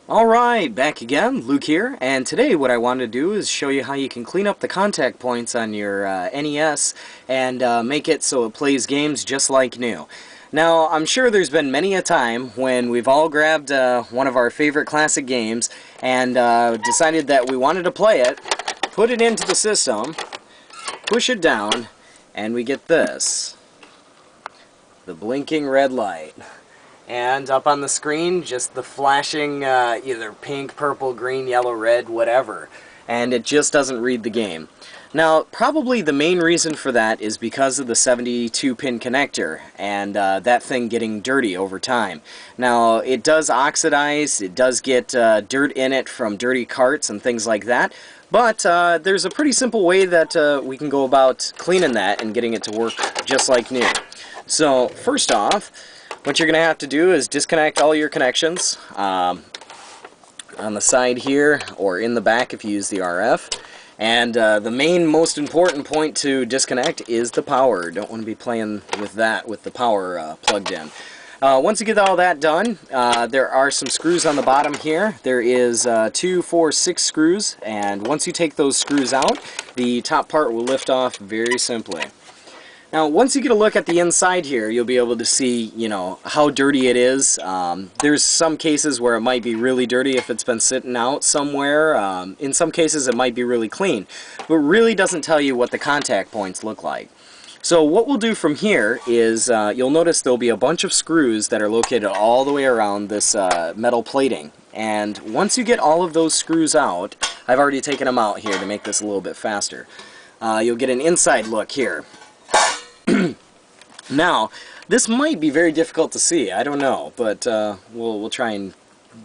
Alright, back again, Luke here, and today what I wanted to do is show you how you can clean up the contact points on your NES and make it so it plays games just like new. Now, I'm sure there's been many a time when we've all grabbed one of our favorite classic games and decided that we wanted to play it, put it into the system, push it down, and we get this. The blinking red light. And up on the screen, just the flashing either pink, purple, green, yellow, red, whatever. And it just doesn't read the game. Now, probably the main reason for that is because of the 72-pin connector and that thing getting dirty over time. Now, it does oxidize, it does get dirt in it from dirty carts and things like that, but there's a pretty simple way that we can go about cleaning that and getting it to work just like new. So, first off, what you're going to have to do is disconnect all your connections on the side here or in the back if you use the RF. And the main, most important point to disconnect is the power. Don't want to be playing with that with the power plugged in. Once you get all that done, there are some screws on the bottom here. There is 2, 4, 6 screws, and once you take those screws out, the top part will lift off very simply. Now, once you get a look at the inside here, you'll be able to see, how dirty it is. There's some cases where it might be really dirty if it's been sitting out somewhere. In some cases, it might be really clean, but really doesn't tell you what the contact points look like. So what we'll do from here is, you'll notice there'll be a bunch of screws that are located all the way around this metal plating. And once you get all of those screws out, I've already taken them out here to make this a little bit faster. You'll get an inside look here. Now, this might be very difficult to see, I don't know, but we'll try and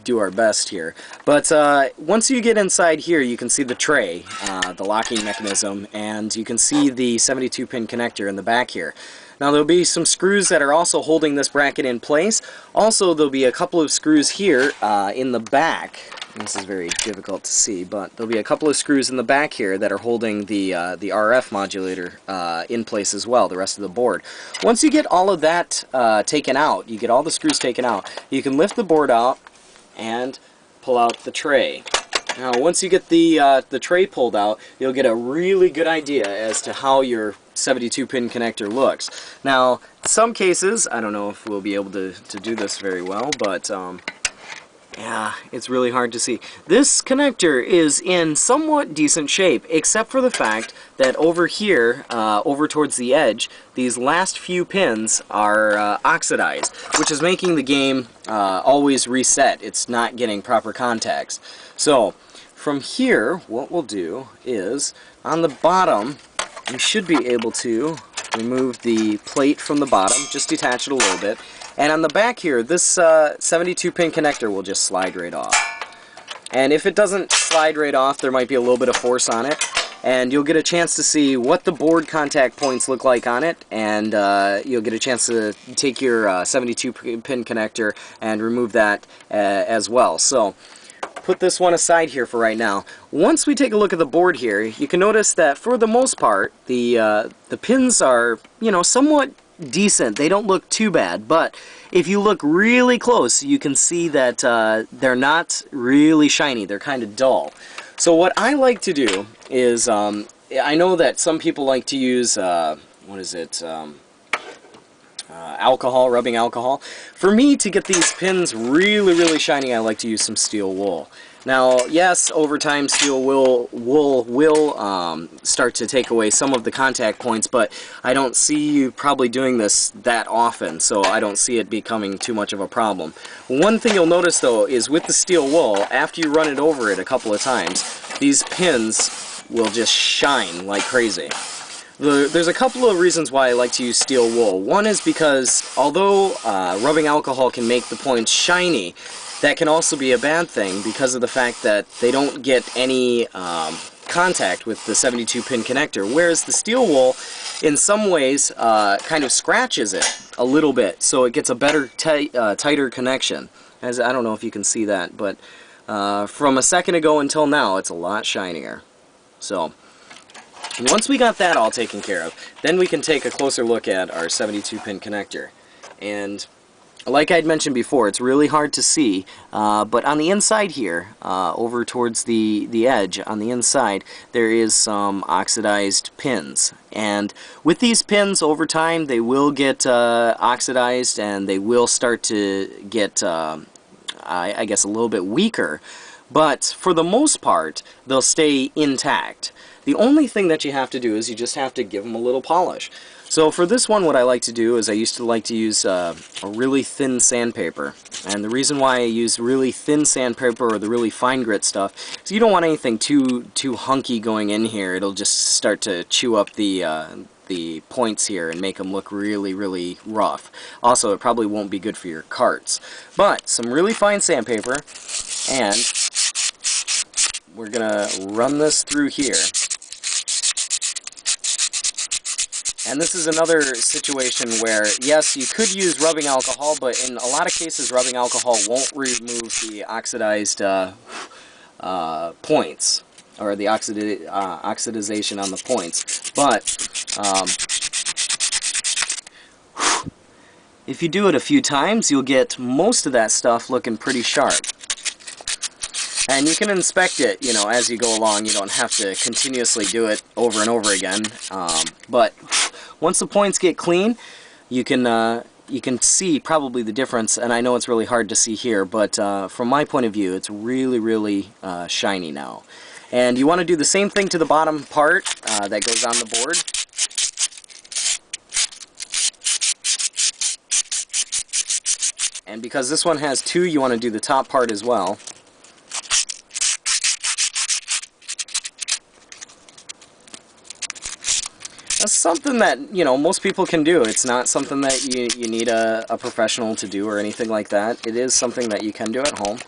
do our best here. But once you get inside here, you can see the tray, the locking mechanism, and you can see the 72-pin connector in the back here. Now, there'll be some screws that are also holding this bracket in place. Also, there'll be a couple of screws here in the back. This is very difficult to see, but there'll be a couple of screws in the back here that are holding the RF modulator in place as well, the rest of the board. Once you get all of that taken out, you get all the screws taken out, you can lift the board out and pull out the tray. Now, once you get the tray pulled out, you'll get a really good idea as to how your 72-pin connector looks. Now, some cases, I don't know if we'll be able to do this very well, but yeah, it's really hard to see. This connector is in somewhat decent shape, except for the fact that over here, over towards the edge, these last few pins are oxidized, which is making the game always reset. It's not getting proper contacts. So, from here, what we'll do is, on the bottom, you should be able to remove the plate from the bottom, just detach it a little bit. And on the back here, this 72-pin connector will just slide right off. And if it doesn't slide right off, there might be a little bit of force on it. And you'll get a chance to see what the board contact points look like on it. And you'll get a chance to take your 72-pin connector and remove that as well. So, put this one aside here for right now. Once we take a look at the board here, you can notice that for the most part, the pins are, somewhat decent. They don't look too bad, but if you look really close, you can see that they're not really shiny. They're kind of dull. So what I like to do is, I know that some people like to use, alcohol, rubbing alcohol. For me, to get these pins really, really shiny, I like to use some steel wool. Now, yes, over time, steel wool will start to take away some of the contact points, but I don't see you probably doing this that often, so I don't see it becoming too much of a problem. One thing you'll notice, though, is with the steel wool, after you run it over it a couple of times, these pins will just shine like crazy. There's a couple of reasons why I like to use steel wool. One is because although rubbing alcohol can make the points shiny, that can also be a bad thing because of the fact that they don't get any contact with the 72-pin connector, whereas the steel wool in some ways kind of scratches it a little bit, so it gets a better, tighter connection. I don't know if you can see that, but from a second ago until now, it's a lot shinier. So, once we got that all taken care of, then we can take a closer look at our 72-pin connector. And like I'd mentioned before, it's really hard to see, but on the inside here, over towards the edge, on the inside, there is some oxidized pins. And with these pins, over time, they will get oxidized, and they will start to get, I guess, a little bit weaker. But for the most part, they'll stay intact. The only thing that you have to do is you just have to give them a little polish. So for this one, what I like to do is I used to like to use a really thin sandpaper. And the reason why I use really thin sandpaper or the really fine grit stuff is you don't want anything too hunky going in here. It'll just start to chew up the points here and make them look really rough. Also, it probably won't be good for your carts. But some really fine sandpaper, and we're gonna run this through here. And this is another situation where, yes, you could use rubbing alcohol, but in a lot of cases rubbing alcohol won't remove the oxidized points, or the oxidization on the points. But if you do it a few times, you'll get most of that stuff looking pretty sharp. And you can inspect it, you know, as you go along. You don't have to continuously do it over and over again. But once the points get clean, you can see probably the difference. And I know it's really hard to see here, but from my point of view, it's really shiny now. And you want to do the same thing to the bottom part that goes on the board. And because this one has two, you want to do the top part as well. That's something that, you know, most people can do. It's not something that you need a professional to do or anything like that. It is something that you can do at home.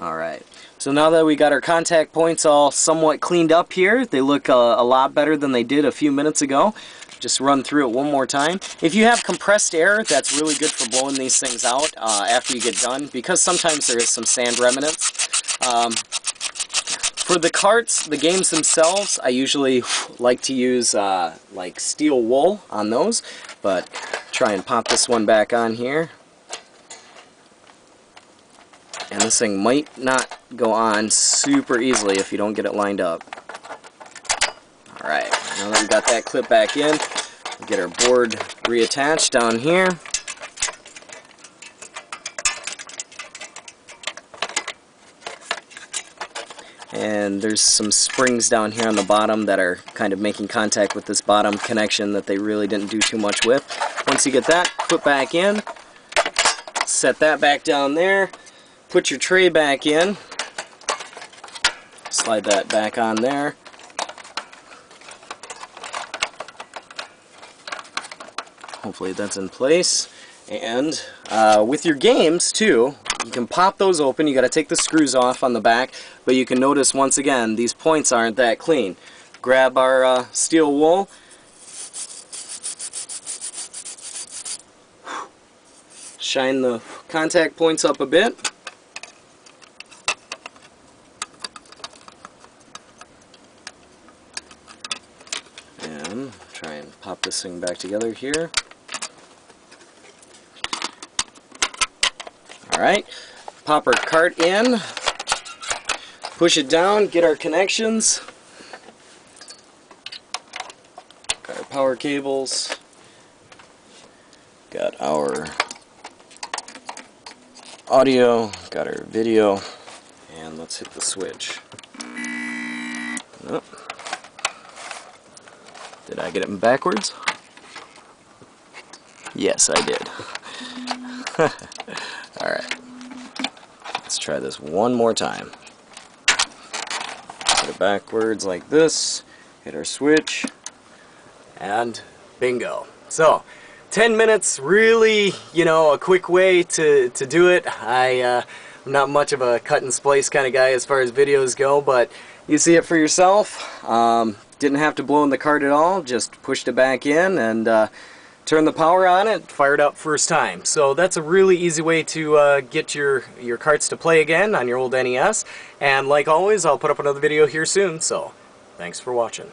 Alright, so now that we got our contact points all somewhat cleaned up here, they look a lot better than they did a few minutes ago. Just run through it one more time. If you have compressed air, that's really good for blowing these things out after you get done, because sometimes there is some sand remnants. For the carts, the games themselves, I usually like to use like steel wool on those, but try and pop this one back on here. And this thing might not go on super easily if you don't get it lined up. Alright, now that we got that clip back in, we'll get our board reattached down here. And there's some springs down here on the bottom that are kind of making contact with this bottom connection that they really didn't do too much with. Once you get that, put back in, set that back down there, put your tray back in, slide that back on there. Hopefully that's in place. And with your games too, you can pop those open. You got to take the screws off on the back, but you can notice once again these points aren't that clean. Grab our steel wool, shine the contact points up a bit, and try and pop this thing back together here. Alright, pop our cart in, push it down, get our connections, got our power cables, got our audio, got our video, and let's hit the switch. Oh. Did I get it backwards? Yes, I did. Alright, let's try this one more time. Put it backwards like this, hit our switch, and bingo. So, 10 minutes, really, you know, a quick way to do it. I'm not much of a cut and splice kind of guy as far as videos go, but you see it for yourself. Didn't have to blow in the cart at all, just pushed it back in and turn the power on it, fired up first time. So that's a really easy way to get your carts to play again on your old NES. And like always, I'll put up another video here soon, so thanks for watching.